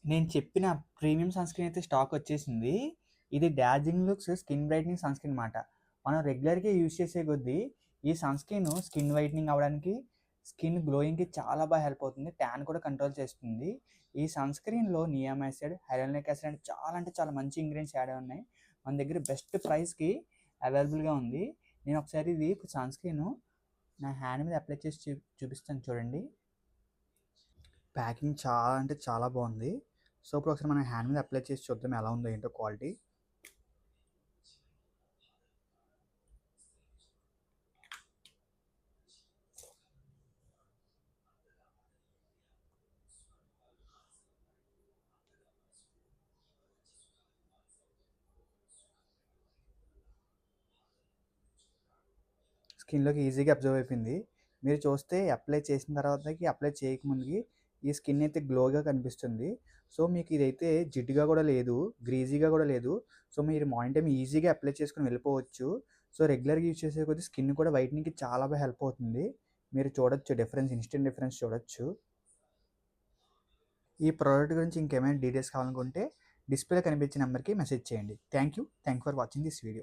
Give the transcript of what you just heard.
నేను చెప్పిన premium sunscreen అయితే స్టాక్ వచ్చేసింది. ఇది Darjeeling Luke's skin brightening sunscreen మాట. మనం రెగ్యులర్‌గా యూజ్ చేసే కొద్దీ ఈ సన్‌స్క్రీన్ స్కిన్ వైట్నింగ్ అవ్వడానికి, స్కిన్ గ్లోయింగ్‌కి చాలా బాగా హెల్ప్ అవుతుంది. ట్యాన్ కూడా కంట్రోల్ చేస్తుంది. ఈ సన్‌స్క్రీన్‌లో నియామాసిడ్, హైయాలురోనిక్ యాసిడ్ అంటే చాలా మంచి ఇంగ్రీడియెంట్స్ యాడ్ అయి ఉన్నాయి. మన దగ్గర బెస్ట్ ప్రైస్‌కి అవైలబుల్‌గా ఉంది. నేను ఒకసారి ఇది సన్‌స్క్రీన్ నా హ్యాండ్ మీద అప్లై చేసి చూపిస్తాను చూడండి. ప్యాకింగ్ చాలా అంటే చాలా బాగుంది. సో ఇప్పుడు ఒకసారి మనం హ్యాండ్ మీద అప్లై చేసి చూద్దాం ఎలా ఉందో ఏంటో క్వాలిటీ. స్కిన్లోకి ఈజీగా అబ్జర్వ్ అయిపోయింది. మీరు చూస్తే అప్లై చేసిన తర్వాతకి అప్లై చేయకముందుకి ఈ స్కిన్ అయితే గ్లోగా కనిపిస్తుంది. సో మీకు ఇదైతే జిడ్డుగా కూడా లేదు, గ్రీజీగా కూడా లేదు. సో మీరు మార్నింగ్ టైం ఈజీగా అప్లై చేసుకొని వెళ్ళిపోవచ్చు. సో రెగ్యులర్గా యూజ్ చేసే కొద్దీ స్కిన్ కూడా వైట్నింగ్కి చాలా బాగా హెల్ప్ అవుతుంది. మీరు చూడొచ్చు డిఫరెన్స్, ఇన్స్టెంట్ డిఫరెన్స్ చూడొచ్చు. ఈ ప్రోడక్ట్ గురించి ఇంకేమైనా డీటెయిల్స్ కావాలనుకుంటే డిస్ప్లేలో కనిపించే నెంబర్కి మెసేజ్ చేయండి. Thank you for watching this video.